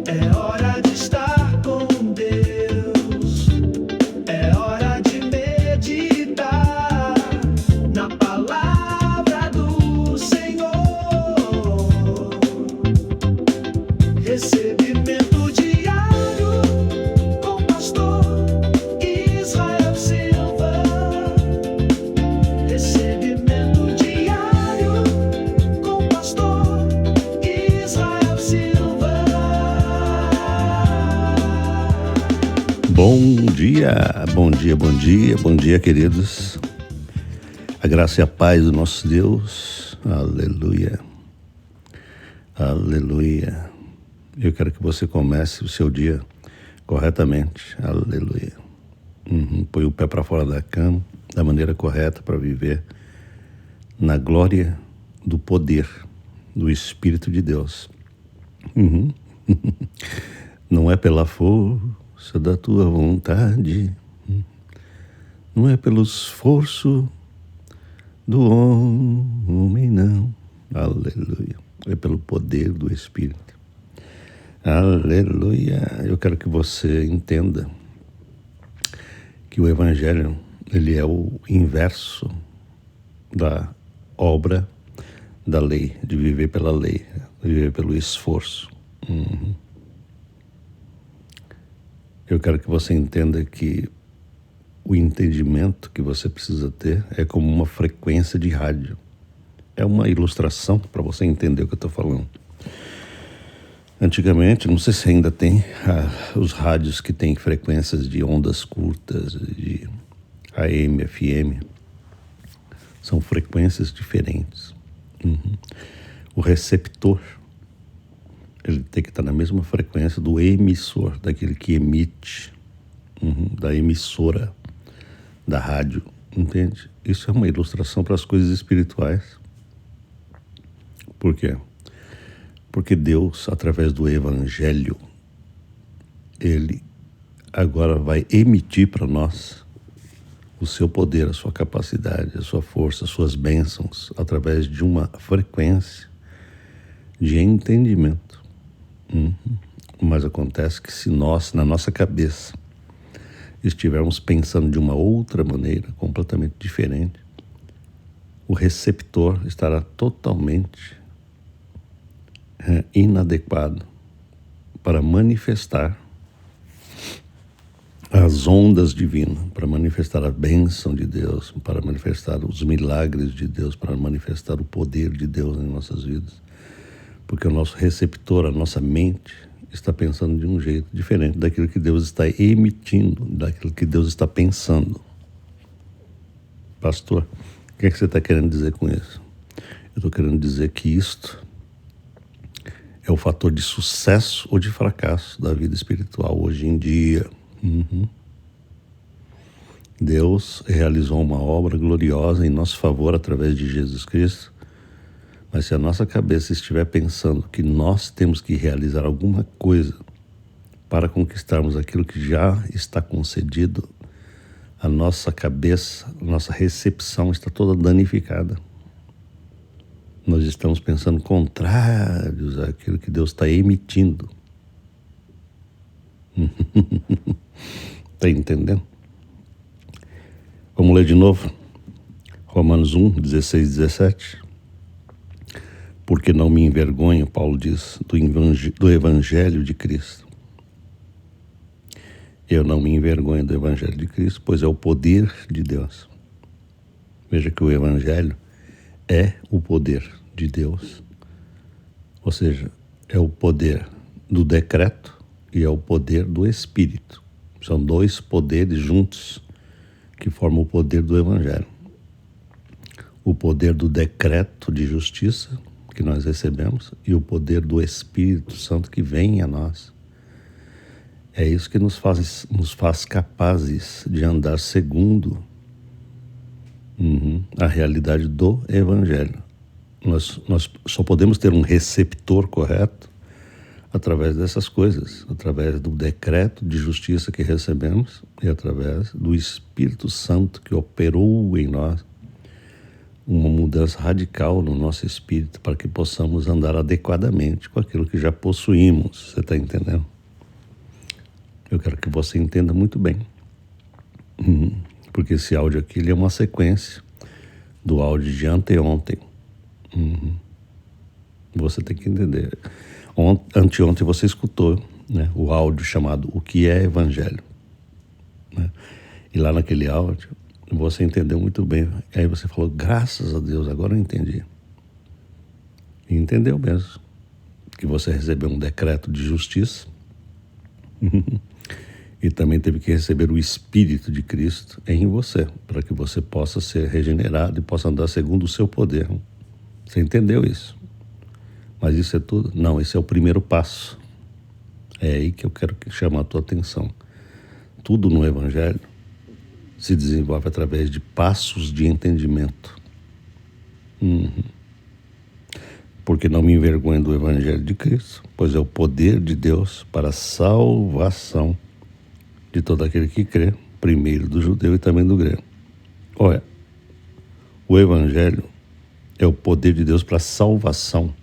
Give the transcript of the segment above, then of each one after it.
É hora de estar com Deus. É hora de meditar na palavra do Senhor. Recebimento diário com o pastor Israel Silva. Recebimento diário com o pastor Israel Silva. Bom dia, bom dia, bom dia, bom dia, queridos. A graça e a paz do nosso Deus. Aleluia. Aleluia. Eu quero que você comece o seu dia corretamente. Aleluia. Põe o pé para fora da cama, da maneira correta para viver na glória do poder do Espírito de Deus. Não é pela força da tua vontade, não é pelo esforço do homem, não. Aleluia. É pelo poder do Espírito. Aleluia. Eu quero que você entenda que o Evangelho, ele é o inverso da obra da lei, de viver pela lei, de viver pelo esforço. Eu quero que você entenda que o entendimento que você precisa ter é como uma frequência de rádio. É uma ilustração para você entender o que eu estou falando. Antigamente, não sei se ainda tem os rádios que têm frequências de ondas curtas, de AM, FM. São frequências diferentes. O receptor, ele tem que estar na mesma frequência do emissor, daquele que emite, da emissora da rádio, entende? Isso é uma ilustração para as coisas espirituais. Por quê? Porque Deus, através do Evangelho, Ele agora vai emitir para nós o seu poder, a sua capacidade, a sua força, as suas bênçãos, através de uma frequência de entendimento. Mas acontece que se nós, na nossa cabeça, estivermos pensando de uma outra maneira, completamente diferente, o receptor estará totalmente inadequado para manifestar as ondas divinas, para manifestar a bênção de Deus, para manifestar os milagres de Deus, para manifestar o poder de Deus em nossas vidas. Porque o nosso receptor, a nossa mente, está pensando de um jeito diferente daquilo que Deus está emitindo, daquilo que Deus está pensando. Pastor, o que é que você está querendo dizer com isso? Eu estou querendo dizer que isto é o fator de sucesso ou de fracasso da vida espiritual hoje em dia. Deus realizou uma obra gloriosa em nosso favor através de Jesus Cristo, mas se a nossa cabeça estiver pensando que nós temos que realizar alguma coisa para conquistarmos aquilo que já está concedido, a nossa cabeça, a nossa recepção está toda danificada. Nós estamos pensando contrários àquilo que Deus está emitindo. Está entendendo? Vamos ler de novo. Romanos 1, 16, 17. Porque não me envergonho, Paulo diz, do Evangelho de Cristo. Eu não me envergonho do Evangelho de Cristo, pois é o poder de Deus. Veja que o Evangelho é o poder de Deus. Ou seja, é o poder do decreto e é o poder do Espírito. São dois poderes juntos que formam o poder do Evangelho. O poder do decreto de justiça que nós recebemos e o poder do Espírito Santo que vem a nós. É isso que nos faz capazes de andar segundo a realidade do Evangelho. Nós só podemos ter um receptor correto através dessas coisas, através do decreto de justiça que recebemos e através do Espírito Santo que operou em nós uma mudança radical no nosso espírito para que possamos andar adequadamente com aquilo que já possuímos. Você está entendendo? Eu quero que você entenda muito bem. Porque esse áudio aqui ele é uma sequência do áudio de anteontem. Você tem que entender. Anteontem você escutou, né, o áudio chamado O que é Evangelho, né? E lá naquele áudio você entendeu muito bem. Aí você falou, graças a Deus, agora eu entendi. E entendeu mesmo que você recebeu um decreto de justiça e também teve que receber o Espírito de Cristo em você, para que você possa ser regenerado e possa andar segundo o seu poder. Você entendeu isso? Mas isso é tudo? Não, esse é o primeiro passo. É aí que eu quero chamar a tua atenção. Tudo no Evangelho se desenvolve através de passos de entendimento. Porque não me envergonho do Evangelho de Cristo, pois é o poder de Deus para a salvação de todo aquele que crê, primeiro do judeu e também do grego. Olha, o Evangelho é o poder de Deus para a salvação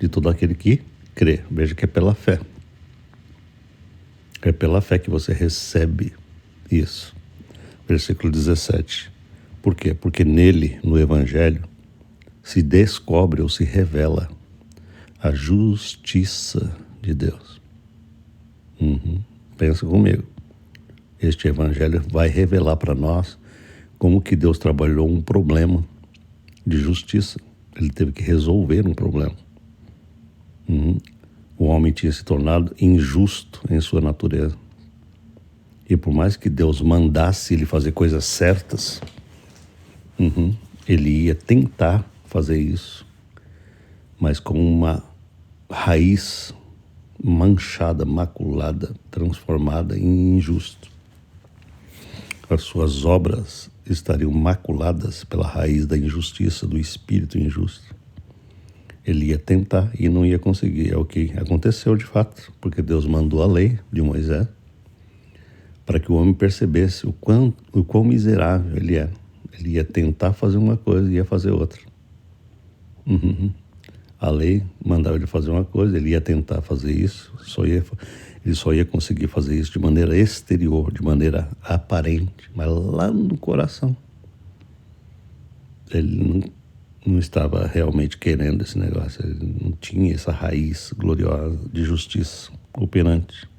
de todo aquele que crê. Veja que é pela fé. É pela fé que você recebe isso. Versículo 17. Por quê? Porque nele, no Evangelho, se descobre ou se revela a justiça de Deus. Pensa comigo. Este Evangelho vai revelar para nós como que Deus trabalhou um problema de justiça. Ele teve que resolver um problema. O homem tinha se tornado injusto em sua natureza. E por mais que Deus mandasse ele fazer coisas certas, ele ia tentar fazer isso, mas com uma raiz manchada, maculada, transformada em injusto. As suas obras estariam maculadas pela raiz da injustiça, do espírito injusto. Ele ia tentar e não ia conseguir. É o que aconteceu de fato, porque Deus mandou a lei de Moisés para que o homem percebesse o quão miserável ele é. Ele ia tentar fazer uma coisa e ia fazer outra. A lei mandava ele fazer uma coisa, ele ia tentar fazer isso, ele só ia conseguir fazer isso de maneira exterior, de maneira aparente, mas lá no coração ele não estava realmente querendo esse negócio, ele não tinha essa raiz gloriosa de justiça operante.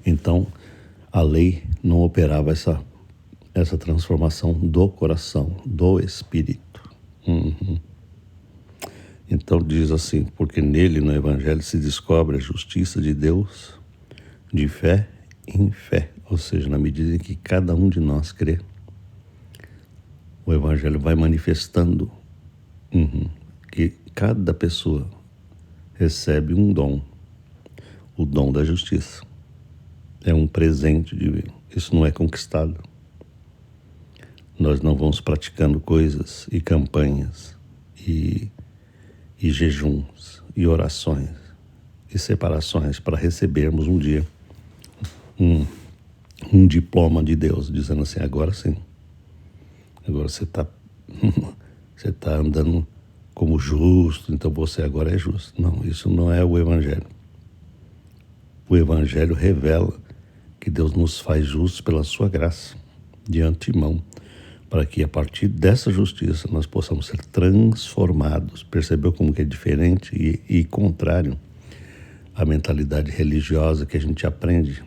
Então, a lei não operava essa transformação do coração, do espírito. Então diz assim, porque nele, no Evangelho, se descobre a justiça de Deus de fé em fé. Ou seja, na medida em que cada um de nós crê, o Evangelho vai manifestando que cada pessoa recebe um dom, o dom da justiça. É um presente divino. Isso não é conquistado. Nós não vamos praticando coisas e campanhas e jejuns e orações e separações para recebermos um dia um diploma de Deus, dizendo assim, agora sim. Agora você está andando como justo, então você agora é justo. Não, isso não é o Evangelho. O Evangelho revela que Deus nos faz justos pela sua graça, de antemão, para que a partir dessa justiça nós possamos ser transformados. Percebeu como que é diferente e contrário à mentalidade religiosa que a gente aprende?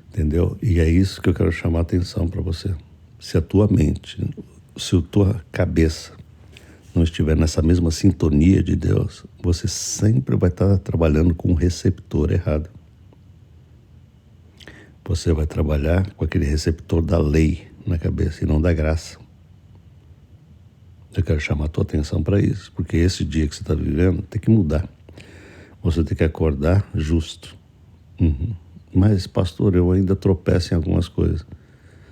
Entendeu? E é isso que eu quero chamar a atenção para você. Se a tua mente, se a tua cabeça não estiver nessa mesma sintonia de Deus, você sempre vai estar trabalhando com um receptor errado. Você vai trabalhar com aquele receptor da lei na cabeça e não da graça. Eu quero chamar a tua atenção para isso, porque esse dia que você está vivendo tem que mudar. Você tem que acordar justo. Mas, pastor, eu ainda tropeço em algumas coisas.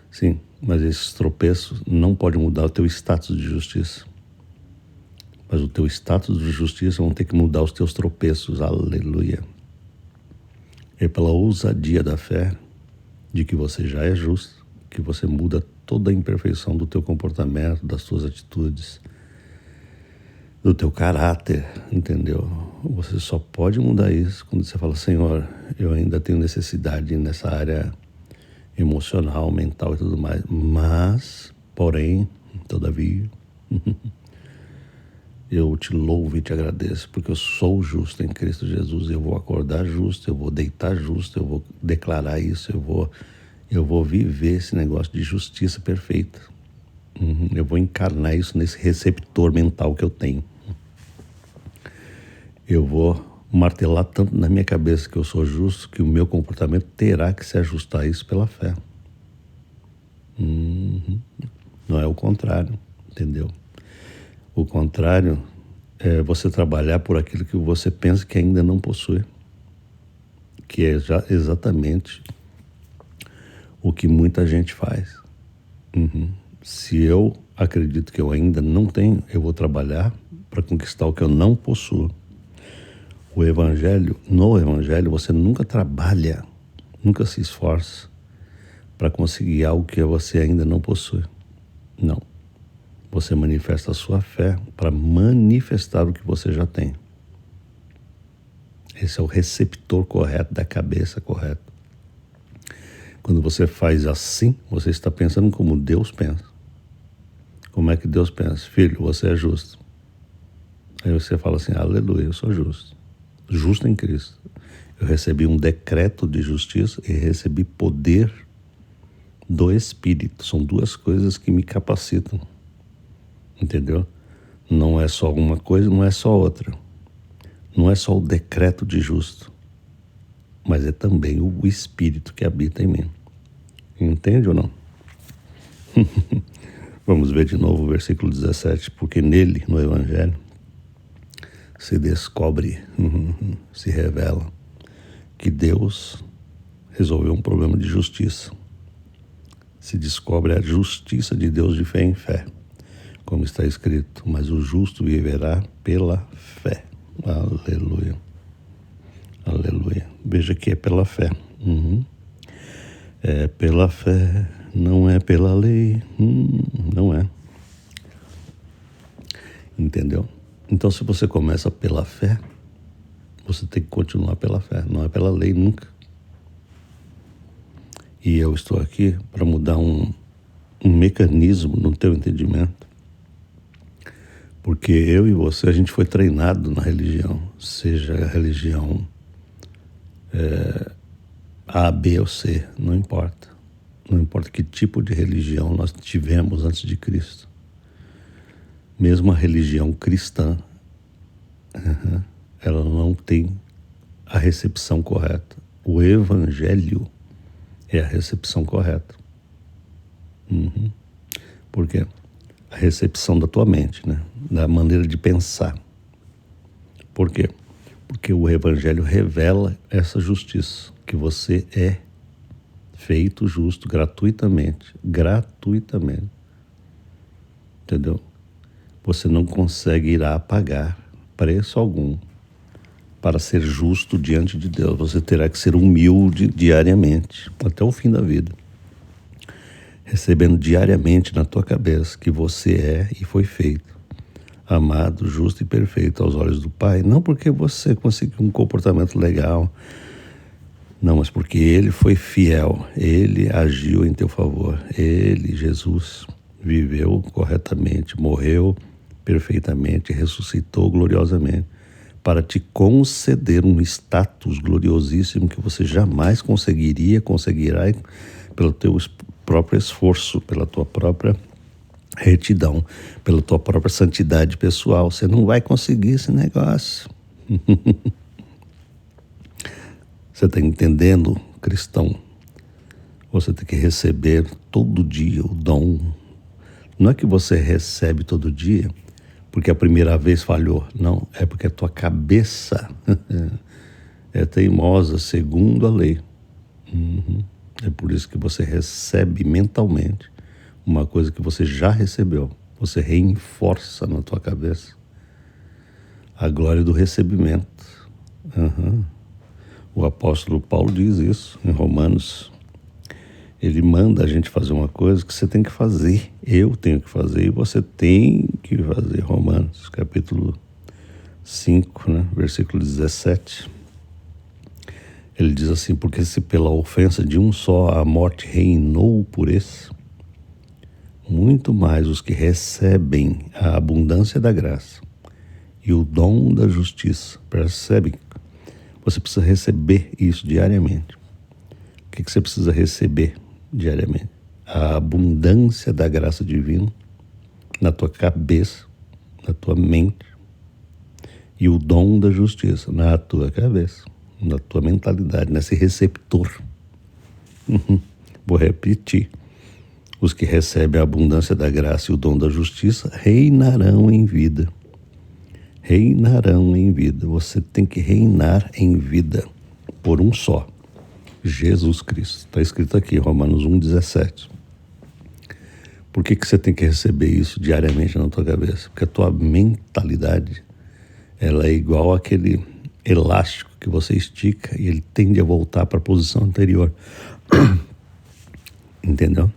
Sim, mas esses tropeços não podem mudar o teu status de justiça. Mas o teu status de justiça vão ter que mudar os teus tropeços. Aleluia. É pela ousadia da fé de que você já é justo, que você muda toda a imperfeição do teu comportamento, das tuas atitudes, do teu caráter, entendeu? Você só pode mudar isso quando você fala, Senhor, eu ainda tenho necessidade nessa área emocional, mental e tudo mais, mas, porém, todavia, eu te louvo e te agradeço, porque eu sou justo em Cristo Jesus, eu vou acordar justo, eu vou deitar justo, eu vou declarar isso, eu vou viver esse negócio de justiça perfeita. Eu vou encarnar isso nesse receptor mental que eu tenho. Eu vou martelar tanto na minha cabeça que eu sou justo, que o meu comportamento terá que se ajustar a isso pela fé. Não é o contrário, entendeu? O contrário é você trabalhar por aquilo que você pensa que ainda não possui, que é já exatamente o que muita gente faz. Se eu acredito que eu ainda não tenho, eu vou trabalhar para conquistar o que eu não possuo. No Evangelho, você nunca trabalha, nunca se esforça para conseguir algo que você ainda não possui. Não. Você manifesta a sua fé para manifestar o que você já tem. Esse é o receptor correto da cabeça correta. Quando você faz assim, você está pensando como Deus pensa. Como é que Deus pensa? Filho, você é justo. Aí você fala assim, aleluia, eu sou justo. Justo em Cristo. Eu recebi um decreto de justiça e recebi poder do Espírito. São duas coisas que me capacitam. Entendeu? Não é só uma coisa, não é só outra. Não é só o decreto de justo, mas é também o Espírito que habita em mim. Entende ou não? Vamos ver de novo o versículo 17. Porque nele, no Evangelho, se descobre, se revela que Deus resolveu um problema de justiça. Se descobre a justiça de Deus de fé em fé. Como está escrito, mas o justo viverá pela fé. Aleluia. Aleluia. Veja que é pela fé. É pela fé, não é pela lei. Não é. Entendeu? Então, se você começa pela fé, você tem que continuar pela fé. Não é pela lei nunca. E eu estou aqui para mudar um mecanismo no teu entendimento. Porque eu e você, a gente foi treinado na religião, seja a religião A, B ou C, não importa. Não importa que tipo de religião nós tivemos antes de Cristo. Mesmo a religião cristã, ela não tem a recepção correta. O Evangelho é a recepção correta. Por quê? A recepção da tua mente, né? Da maneira de pensar. Por quê? Porque o Evangelho revela essa justiça, que você é feito justo gratuitamente. Gratuitamente. Entendeu? Você não consegue irá pagar preço algum para ser justo diante de Deus. Você terá que ser humilde diariamente, até o fim da vida. Recebendo diariamente na tua cabeça que você é e foi feito amado, justo e perfeito aos olhos do Pai, não porque você conseguiu um comportamento legal, não, mas porque Ele foi fiel, Ele agiu em teu favor, Ele, Jesus, viveu corretamente, morreu perfeitamente, ressuscitou gloriosamente, para te conceder um status gloriosíssimo que você jamais conseguirá pelo teu próprio esforço, pela tua própria retidão, pela tua própria santidade pessoal. Você não vai conseguir esse negócio. Você está entendendo, cristão? Você tem que receber todo dia o dom. Não é que você recebe todo dia porque a primeira vez falhou. Não, é porque a tua cabeça é teimosa segundo a lei. É por isso que você recebe mentalmente uma coisa que você já recebeu. Você reforça na tua cabeça a glória do recebimento. O apóstolo Paulo diz isso em Romanos Ele manda a gente fazer uma coisa que você tem que fazer, eu tenho que fazer e você tem que fazer. Romanos, capítulo 5, né, versículo 17. Ele diz assim: porque se pela ofensa de um só a morte reinou por esse, muito mais os que recebem a abundância da graça e o dom da justiça. Percebe? Você precisa receber isso diariamente. O que você precisa receber diariamente? A abundância da graça divina na tua cabeça, na tua mente, e o dom da justiça na tua cabeça, na tua mentalidade, nesse receptor. Vou repetir. Os que recebem a abundância da graça e o dom da justiça reinarão em vida. Reinarão em vida. Você tem que reinar em vida por um só, Jesus Cristo. Está escrito aqui, Romanos 1,17. Por que você tem que receber isso diariamente na tua cabeça? Porque a tua mentalidade, ela é igual àquele elástico que você estica e ele tende a voltar para a posição anterior. Entendeu?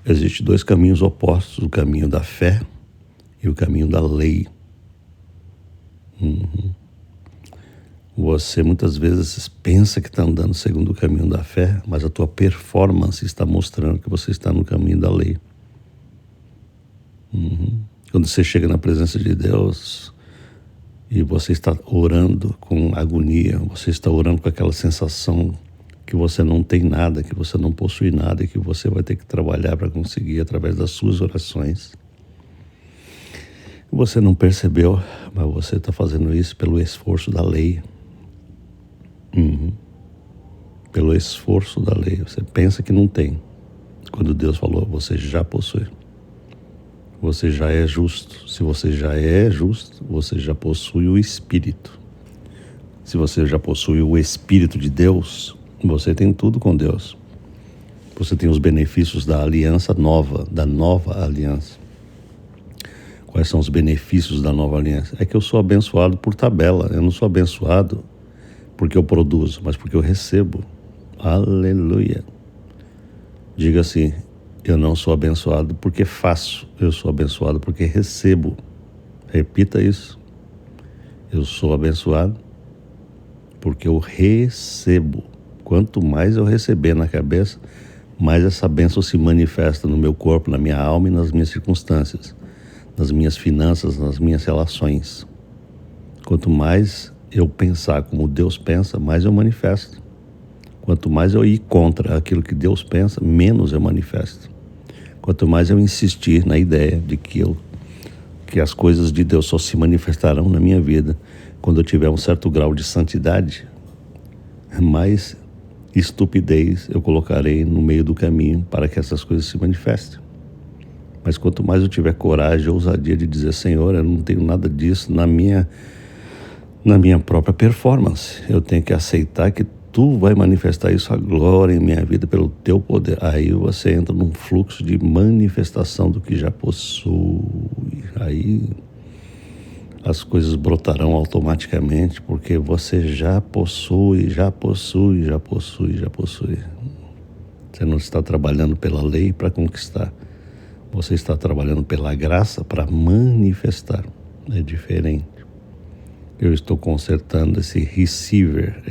Existem dois caminhos opostos, o caminho da fé e o caminho da lei. Você muitas vezes pensa que está andando segundo o caminho da fé, mas a tua performance está mostrando que você está no caminho da lei. Quando você chega na presença de Deus e você está orando com agonia, você está orando com aquela sensação que você não tem nada, que você não possui nada e que você vai ter que trabalhar para conseguir através das suas orações. Você não percebeu, mas você está fazendo isso pelo esforço da lei. Pelo esforço da lei. Você pensa que não tem. Quando Deus falou, você já possui. Você já é justo. Se você já é justo, você já possui o Espírito. Se você já possui o Espírito de Deus, você tem tudo com Deus. Você tem os benefícios da aliança nova, da nova aliança. Quais são os benefícios da nova aliança? É que eu sou abençoado por tabela. Eu não sou abençoado porque eu produzo, mas porque eu recebo. Aleluia. Diga assim: eu não sou abençoado porque faço. Eu sou abençoado porque recebo. Repita isso. Eu sou abençoado porque eu recebo. Quanto mais eu receber na cabeça, mais essa bênção se manifesta no meu corpo, na minha alma e nas minhas circunstâncias, nas minhas finanças, nas minhas relações. Quanto mais eu pensar como Deus pensa, mais eu manifesto. Quanto mais eu ir contra aquilo que Deus pensa, menos eu manifesto. Quanto mais eu insistir na ideia de que as coisas de Deus só se manifestarão na minha vida quando eu tiver um certo grau de santidade, mais estupidez eu colocarei no meio do caminho para que essas coisas se manifestem. Mas quanto mais eu tiver coragem, ousadia de dizer: Senhor, eu não tenho nada disso na minha própria performance. Eu tenho que aceitar que Tu vai manifestar isso agora em minha vida pelo Teu poder. Aí você entra num fluxo de manifestação do que já possui. Aí as coisas brotarão automaticamente, porque você já possui. Você não está trabalhando pela lei para conquistar. Você está trabalhando pela graça para manifestar. É diferente. Eu estou consertando esse receiver,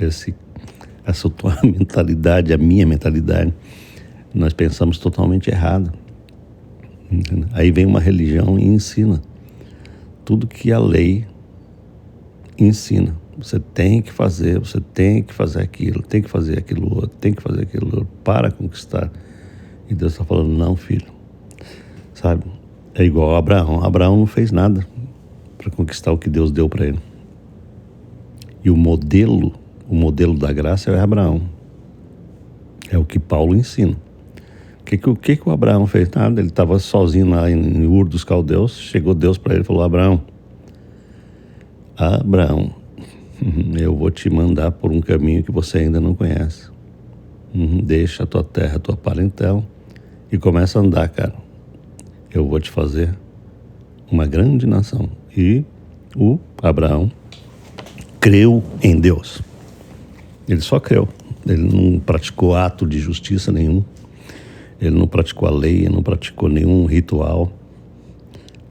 essa tua mentalidade, a minha mentalidade. Nós pensamos totalmente errado. Entendeu? Aí vem uma religião e ensina tudo que a lei ensina. Você tem que fazer aquilo, tem que fazer aquilo outro, tem que fazer aquilo outro para conquistar. E Deus está falando: não, filho. Sabe? É igual a Abraão. Abraão não fez nada para conquistar o que Deus deu para ele. E o modelo da graça é Abraão. É o que Paulo ensina. O que o Abraão fez? Nada, ele estava sozinho lá em Ur dos Caldeus. Chegou Deus para ele e falou: Abraão, eu vou te mandar por um caminho que você ainda não conhece. Deixa a tua terra, a tua parentela e começa a andar, cara. Eu vou te fazer uma grande nação. E o Abraão creu em Deus. Ele só creu. Ele não praticou ato de justiça nenhum. Ele não praticou a lei, ele não praticou nenhum ritual.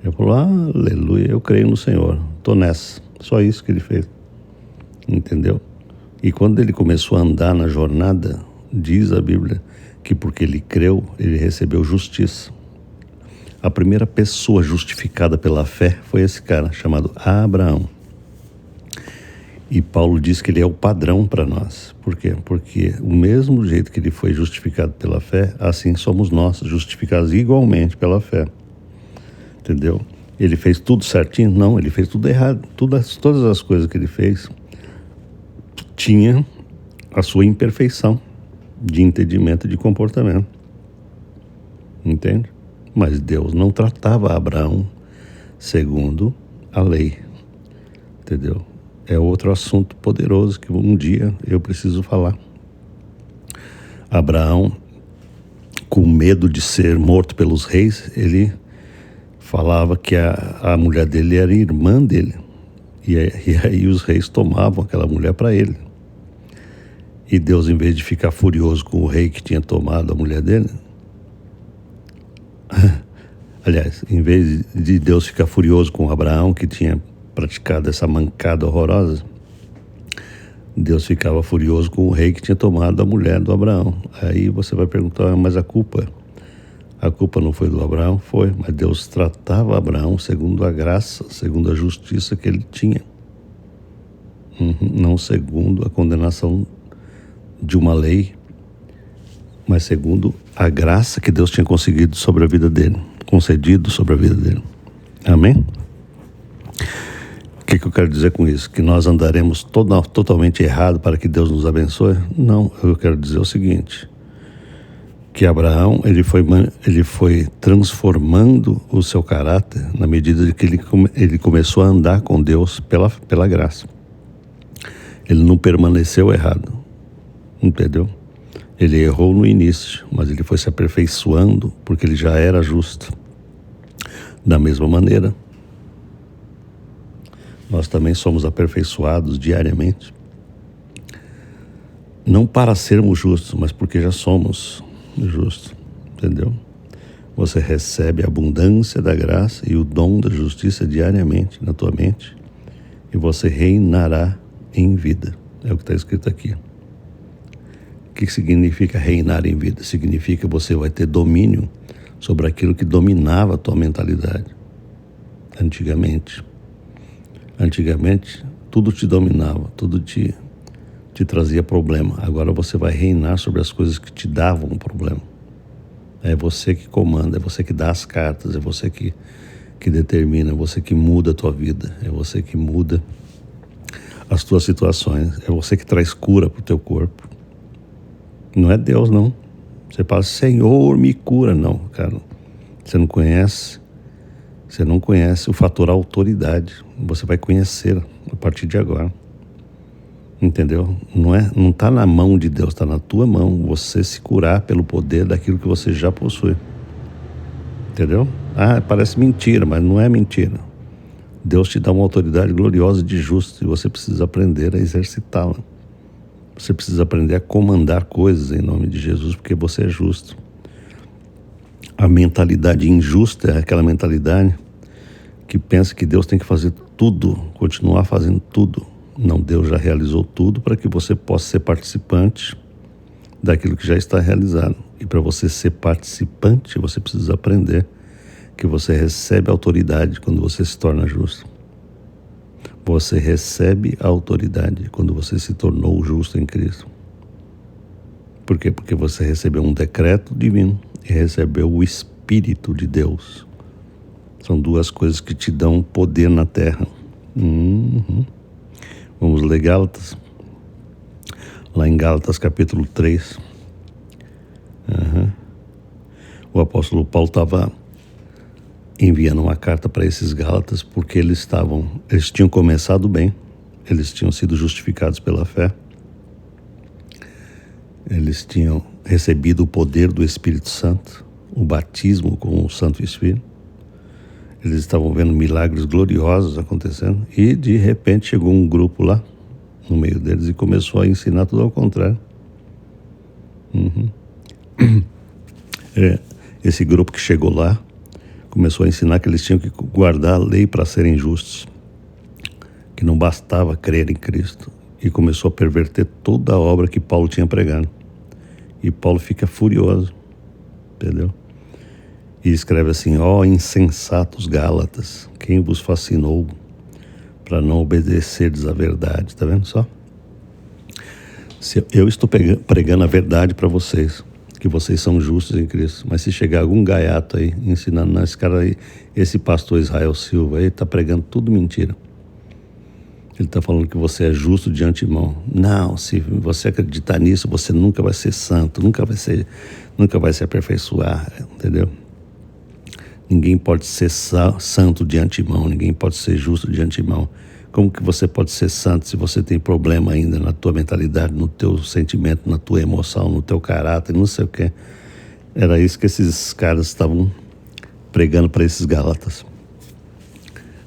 Ele falou, aleluia, eu creio no Senhor, estou nessa. Só isso que ele fez. Entendeu? E quando ele começou a andar na jornada, diz a Bíblia que porque ele creu, ele recebeu justiça. A primeira pessoa justificada pela fé foi esse cara, chamado Abraão. E Paulo diz que ele é o padrão para nós. Por quê? Porque o mesmo jeito que ele foi justificado pela fé, assim somos nós, justificados igualmente pela fé. Entendeu? Ele fez tudo certinho? Não, ele fez tudo errado. Todas as coisas que ele fez tinha a sua imperfeição de entendimento e de comportamento. Entende? Mas Deus não tratava Abraão segundo a lei. Entendeu? É outro assunto poderoso que um dia eu preciso falar. Abraão, com medo de ser morto pelos reis, ele falava que a mulher dele era irmã dele. E aí os reis tomavam aquela mulher para ele. E Deus, em vez de ficar furioso com o rei que tinha tomado a mulher dele, aliás, em vez de Deus ficar furioso com Abraão, que tinha praticado essa mancada horrorosa, Deus ficava furioso com o rei que tinha tomado a mulher do Abraão. Aí você vai perguntar, mas a culpa não foi do Abraão? Foi, mas Deus tratava Abraão segundo a graça, segundo a justiça que ele tinha. Não segundo a condenação de uma lei, mas segundo a graça que Deus tinha concedido sobre a vida dele. Amém? O que eu quero dizer com isso? Que nós andaremos totalmente errado para que Deus nos abençoe? Não, eu quero dizer o seguinte, que Abraão ele foi transformando o seu caráter na medida de que ele começou a andar com Deus pela graça. Ele não permaneceu errado, entendeu? Ele errou no início, mas ele foi se aperfeiçoando porque ele já era justo. Da mesma maneira, nós também somos aperfeiçoados diariamente, não para sermos justos, mas porque já somos justos, entendeu? Você recebe a abundância da graça e o dom da justiça diariamente na tua mente e você reinará em vida. É o que está escrito aqui. O que significa reinar em vida? Significa que você vai ter domínio sobre aquilo que dominava a tua mentalidade. Antigamente, tudo te dominava, tudo te trazia problema. Agora você vai reinar sobre as coisas que te davam problema. É você que comanda, é você que dá as cartas, é você que determina, é você que muda a tua vida, é você que muda as tuas situações, é você que traz cura para o teu corpo. Não é Deus, não. Você fala, Senhor, me cura. Não, cara, você não conhece o fator autoridade. Você vai conhecer a partir de agora. Entendeu? Não está na mão de Deus, está na tua mão você se curar pelo poder daquilo que você já possui. Entendeu? Parece mentira, mas não é mentira. Deus te dá uma autoridade gloriosa de justo e você precisa aprender a exercitá-la. Você precisa aprender a comandar coisas em nome de Jesus, porque você é justo. A mentalidade injusta é aquela mentalidade que pensa que Deus tem que fazer tudo, continuar fazendo tudo. Não, Deus já realizou tudo para que você possa ser participante daquilo que já está realizado. E para você ser participante, você precisa aprender que você recebe autoridade quando você se torna justo. Você recebe a autoridade quando você se tornou justo em Cristo. Por quê? Porque você recebeu um decreto divino e recebeu o Espírito de Deus. São duas coisas que te dão poder na terra. Vamos ler Gálatas. Lá em Gálatas capítulo 3. O apóstolo Paulo estava enviando uma carta para esses Gálatas porque eles tinham começado bem, eles tinham sido justificados pela fé, eles tinham recebido o poder do Espírito Santo, o batismo com o Santo Espírito, eles estavam vendo milagres gloriosos acontecendo e de repente chegou um grupo lá no meio deles e começou a ensinar tudo ao contrário. Esse grupo que chegou lá começou a ensinar que eles tinham que guardar a lei para serem justos, que não bastava crer em Cristo, e começou a perverter toda a obra que Paulo tinha pregado. E Paulo fica furioso, entendeu? E escreve assim: ó insensatos Gálatas, quem vos fascinou para não obedecerdes à verdade? Tá vendo só? Eu estou pregando a verdade para vocês, que vocês são justos em Cristo, mas se chegar algum gaiato aí ensinando, não, esse cara aí, esse pastor Israel Silva aí está pregando tudo mentira. Ele está falando que você é justo de antemão. Não, se você acreditar nisso, você nunca vai ser santo, nunca vai se aperfeiçoar, entendeu? Ninguém pode ser santo de antemão, ninguém pode ser justo de antemão. Como que você pode ser santo se você tem problema ainda na tua mentalidade, no teu sentimento, na tua emoção, no teu caráter, não sei o quê. Era isso que esses caras estavam pregando para esses Gálatas.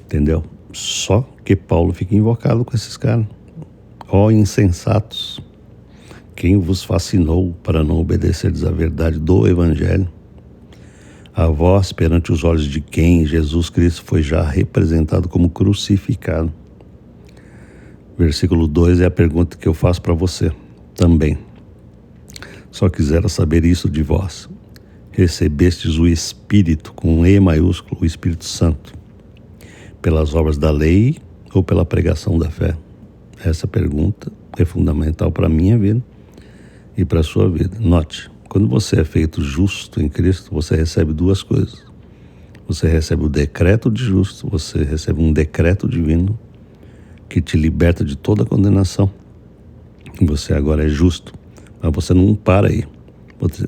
Entendeu? Só que Paulo fica invocado com esses caras. Ó insensatos, quem vos fascinou para não obedecerdes à verdade do Evangelho? A vós, perante os olhos de quem Jesus Cristo foi já representado como crucificado. Versículo 2 é a pergunta que eu faço para você também. Só quisera saber isso de vós. Recebestes o Espírito, com um E maiúsculo, o Espírito Santo, pelas obras da lei ou pela pregação da fé? Essa pergunta é fundamental para a minha vida e para a sua vida. Note, quando você é feito justo em Cristo, você recebe duas coisas. Você recebe o decreto de justo, você recebe um decreto divino que te liberta de toda condenação. Você agora é justo, mas você não para aí.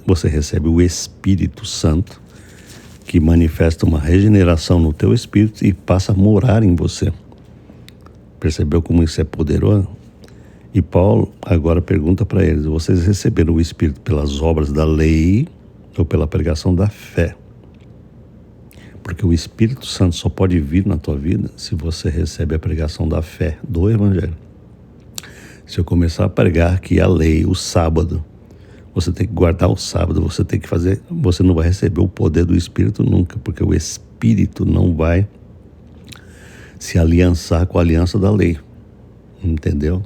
Você recebe o Espírito Santo, que manifesta uma regeneração no teu espírito e passa a morar em você. Percebeu como isso é poderoso? E Paulo agora pergunta para eles: vocês receberam o Espírito pelas obras da lei ou pela pregação da fé? Porque o Espírito Santo só pode vir na tua vida se você recebe a pregação da fé, do Evangelho. Se eu começar a pregar que a lei, o sábado, você tem que guardar o sábado, você tem que fazer, você não vai receber o poder do Espírito nunca, porque o Espírito não vai se aliançar com a aliança da lei, entendeu?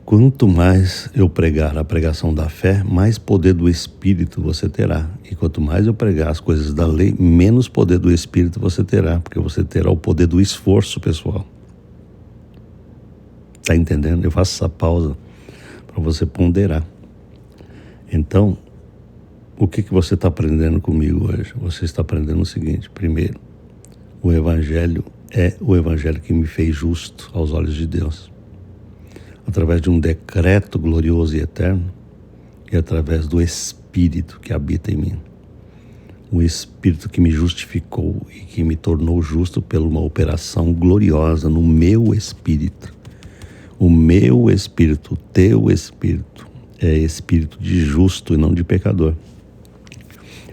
Quanto mais eu pregar a pregação da fé, mais poder do Espírito você terá. E quanto mais eu pregar as coisas da lei, menos poder do Espírito você terá, porque você terá o poder do esforço pessoal. Está entendendo? Eu faço essa pausa para você ponderar. Então, o que você está aprendendo comigo hoje? Você está aprendendo o seguinte: primeiro, o Evangelho é o Evangelho que me fez justo aos olhos de Deus, através de um decreto glorioso e eterno, e através do Espírito que habita em mim. O Espírito que me justificou e que me tornou justo por uma operação gloriosa no meu espírito. O meu espírito, o teu espírito, é espírito de justo e não de pecador.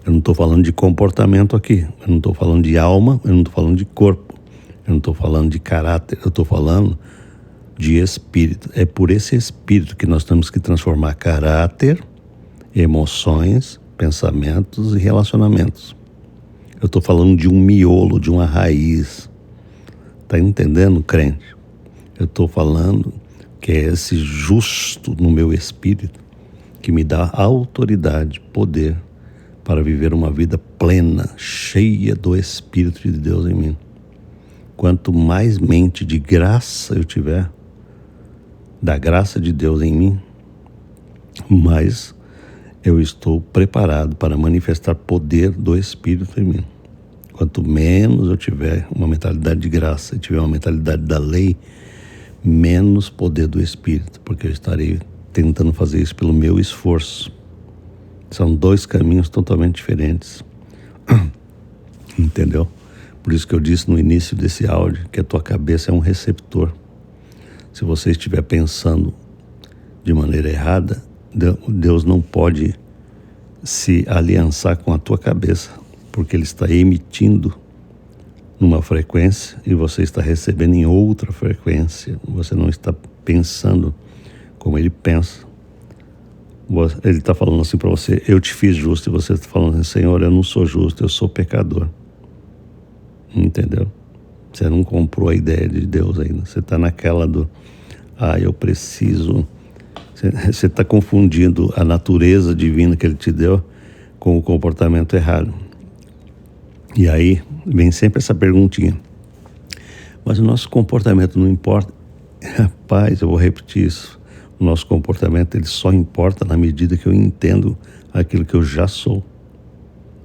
Eu não estou falando de comportamento aqui, eu não estou falando de alma, eu não estou falando de corpo, eu não estou falando de caráter, eu estou falando de espírito. É por esse espírito que nós temos que transformar caráter, emoções, pensamentos e relacionamentos. Eu estou falando de um miolo, de uma raiz. Está entendendo, crente? Eu estou falando que é esse justo no meu espírito que me dá autoridade, poder para viver uma vida plena, cheia do Espírito de Deus em mim. Quanto mais mente de graça eu tiver, da graça de Deus em mim, mais eu estou preparado para manifestar poder do Espírito em mim. Quanto menos eu tiver uma mentalidade de graça e tiver uma mentalidade da lei, menos poder do Espírito, porque eu estarei tentando fazer isso pelo meu esforço. São dois caminhos totalmente diferentes. Entendeu? Por isso que eu disse no início desse áudio que a tua cabeça é um receptor. Se você estiver pensando de maneira errada, Deus não pode se aliançar com a tua cabeça, porque Ele está emitindo numa frequência e você está recebendo em outra frequência. Você não está pensando como Ele pensa. Ele está falando assim para você, eu te fiz justo, e você está falando assim, Senhor, eu não sou justo, eu sou pecador. Entendeu? Você não comprou a ideia de Deus ainda. Você está naquela do, eu preciso. Você está confundindo a natureza divina que Ele te deu com o comportamento errado. E aí vem sempre essa perguntinha. Mas o nosso comportamento não importa? Rapaz, eu vou repetir isso. O nosso comportamento, ele só importa na medida que eu entendo aquilo que eu já sou.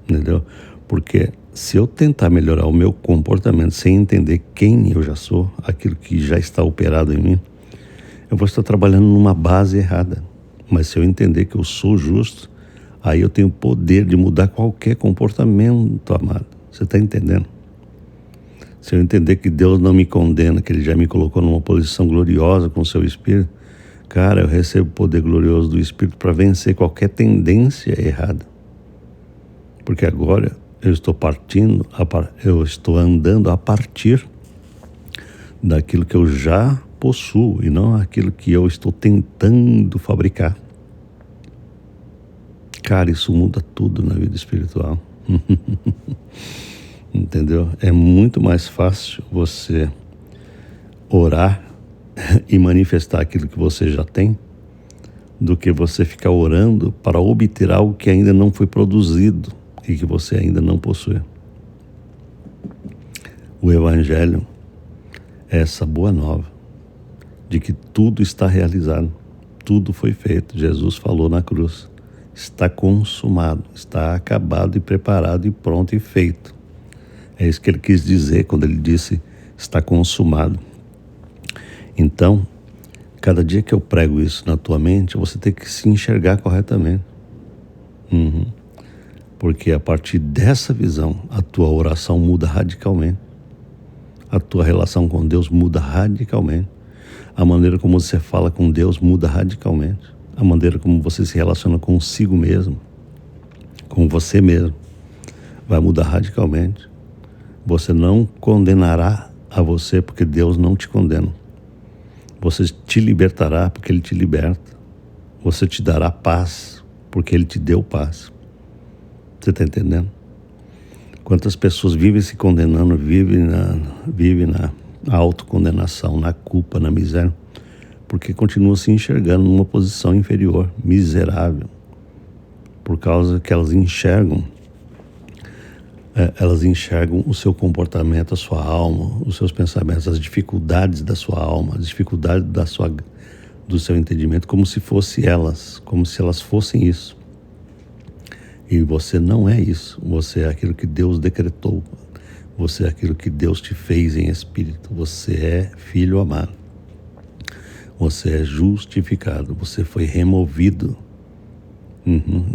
Entendeu? Porque se eu tentar melhorar o meu comportamento sem entender quem eu já sou, aquilo que já está operado em mim, eu vou estar trabalhando numa base errada. Mas se eu entender que eu sou justo, aí eu tenho o poder de mudar qualquer comportamento, amado. Você está entendendo? Se eu entender que Deus não me condena, que Ele já me colocou numa posição gloriosa com o seu Espírito, cara, eu recebo o poder glorioso do Espírito para vencer qualquer tendência errada. Porque agora eu estou andando a partir daquilo que eu já possuo e não aquilo que eu estou tentando fabricar. Cara, isso muda tudo na vida espiritual. Entendeu? É muito mais fácil você orar e manifestar aquilo que você já tem do que você ficar orando para obter algo que ainda não foi produzido e que você ainda não possui. O Evangelho é essa boa nova de que tudo está realizado, tudo foi feito. Jesus falou na cruz, está consumado, está acabado e preparado e pronto e feito. É isso que ele quis dizer quando ele disse está consumado. Então, cada dia que eu prego isso na tua mente, você tem que se enxergar corretamente. Porque a partir dessa visão, a tua oração muda radicalmente. A tua relação com Deus muda radicalmente. A maneira como você fala com Deus muda radicalmente. A maneira como você se relaciona consigo mesmo, com você mesmo, vai mudar radicalmente. Você não condenará a você porque Deus não te condena. Você te libertará porque Ele te liberta. Você te dará paz porque Ele te deu paz. Você está entendendo? Quantas pessoas vivem se condenando, vivem na autocondenação, na culpa, na miséria, porque continuam se enxergando numa posição inferior, miserável, por causa que elas enxergam o seu comportamento, a sua alma, os seus pensamentos, as dificuldades da sua alma, as dificuldades do seu entendimento, como se elas fossem isso. E você não é isso, você é aquilo que Deus decretou, você é aquilo que Deus te fez em espírito, você é filho amado, você é justificado, você foi removido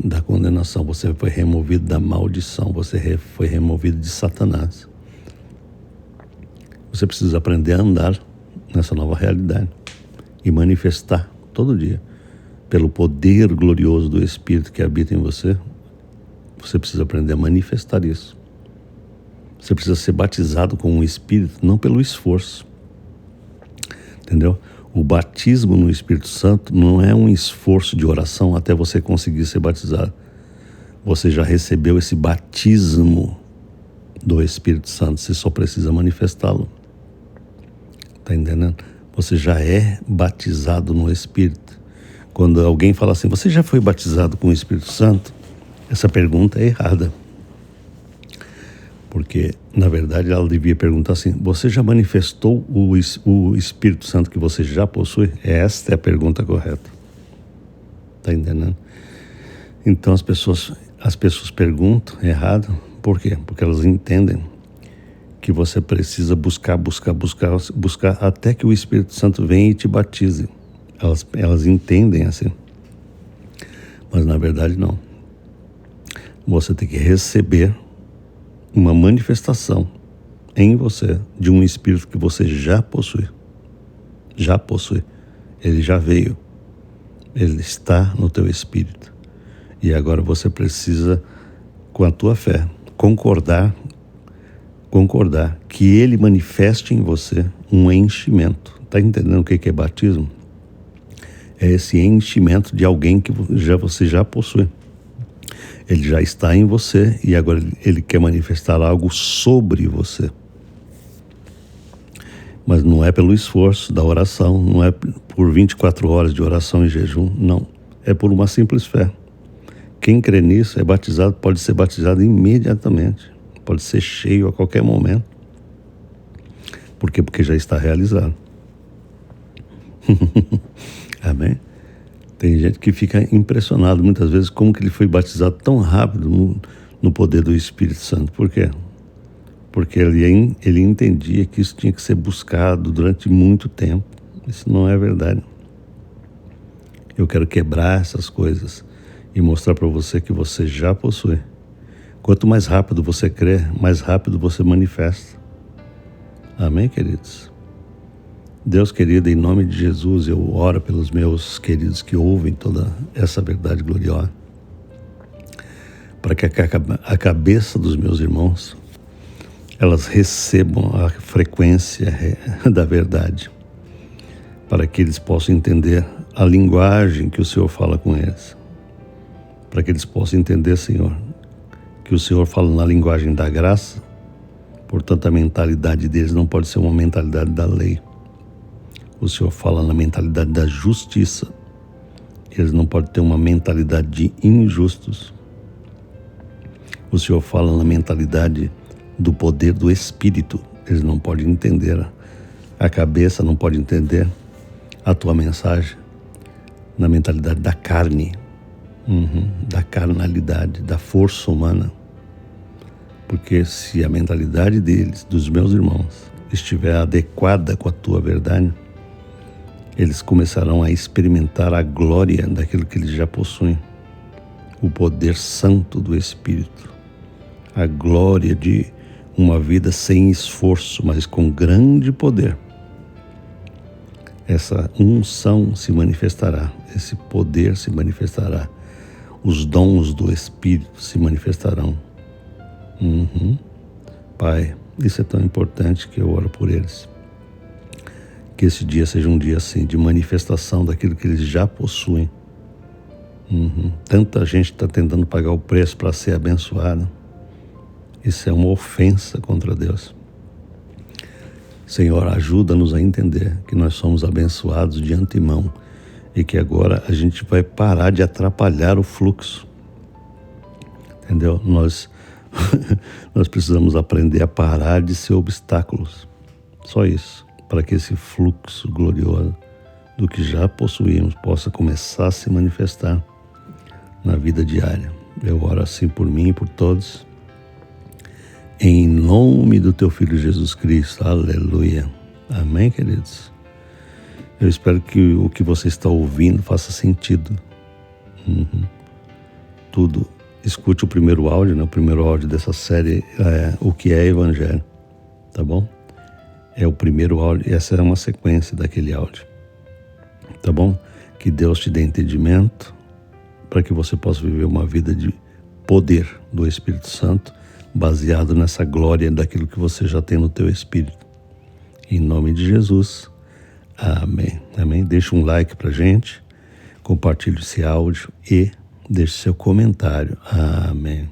da condenação, você foi removido da maldição, você foi removido de Satanás. Você precisa aprender a andar nessa nova realidade e manifestar todo dia, pelo poder glorioso do Espírito que habita em você. Você precisa aprender a manifestar isso. Você precisa ser batizado com o Espírito, não pelo esforço. Entendeu? O batismo no Espírito Santo não é um esforço de oração até você conseguir ser batizado. Você já recebeu esse batismo do Espírito Santo, você só precisa manifestá-lo. Está entendendo? Você já é batizado no Espírito. Quando alguém fala assim, você já foi batizado com o Espírito Santo? Essa pergunta é errada. Porque, na verdade, ela devia perguntar assim, você já manifestou o Espírito Santo que você já possui? Esta é a pergunta correta. Está entendendo? Então as pessoas perguntam errado. Por quê? Porque elas entendem que você precisa buscar até que o Espírito Santo venha e te batize. Elas entendem assim. Mas na verdade não. Você tem que receber uma manifestação em você de um Espírito que você já possui. Já possui. Ele já veio. Ele está no teu Espírito. E agora você precisa, com a tua fé, concordar que Ele manifeste em você um enchimento. Está entendendo o que é batismo? é esse enchimento de alguém que você já possui. Ele já está em você e agora ele quer manifestar algo sobre você. Mas não é pelo esforço da oração, não é por 24 horas de oração e jejum, não. É por uma simples fé. Quem crê nisso é batizado, pode ser batizado imediatamente. Pode ser cheio a qualquer momento. Por quê? Porque já está realizado. Amém? Tem gente que fica impressionado muitas vezes como que ele foi batizado tão rápido no poder do Espírito Santo. Por quê? Porque ele entendia que isso tinha que ser buscado durante muito tempo. Isso não é verdade. Eu quero quebrar essas coisas e mostrar para você que você já possui. Quanto mais rápido você crê, mais rápido você manifesta. Amém, queridos? Deus querido, em nome de Jesus, eu oro pelos meus queridos que ouvem toda essa verdade gloriosa, para que a cabeça dos meus irmãos, elas recebam a frequência da verdade, para que eles possam entender a linguagem que o Senhor fala com eles, para que eles possam entender, Senhor, que o Senhor fala na linguagem da graça, portanto a mentalidade deles não pode ser uma mentalidade da lei. O Senhor fala na mentalidade da justiça, eles não podem ter uma mentalidade de injustos. O Senhor fala na mentalidade do poder do Espírito, eles não podem entender, a cabeça não pode entender a tua mensagem na mentalidade da carne, da carnalidade, da força humana. Porque se a mentalidade deles, dos meus irmãos, estiver adequada com a tua verdade, eles começarão a experimentar a glória daquilo que eles já possuem, o poder santo do Espírito, a glória de uma vida sem esforço, mas com grande poder. Essa unção se manifestará, esse poder se manifestará, os dons do Espírito se manifestarão. Pai, isso é tão importante que eu oro por eles. Que esse dia seja um dia assim, de manifestação daquilo que eles já possuem. Tanta gente está tentando pagar o preço para ser abençoada. Isso é uma ofensa contra Deus. Senhor, ajuda-nos a entender que nós somos abençoados de antemão e que agora a gente vai parar de atrapalhar o fluxo. Entendeu? Nós precisamos aprender a parar de ser obstáculos. Só isso, para que esse fluxo glorioso do que já possuímos possa começar a se manifestar na vida diária. Eu oro assim por mim e por todos. Em nome do teu Filho Jesus Cristo. Aleluia. Amém, queridos? Eu espero que o que você está ouvindo faça sentido. Tudo. Escute o primeiro áudio, né? O primeiro áudio dessa série é o que é Evangelho. Tá bom? É o primeiro áudio e essa é uma sequência daquele áudio. Tá bom? Que Deus te dê entendimento para que você possa viver uma vida de poder do Espírito Santo, baseado nessa glória daquilo que você já tem no teu espírito. Em nome de Jesus. Amém. Amém. Deixa um like pra gente, compartilhe esse áudio e deixe seu comentário. Amém.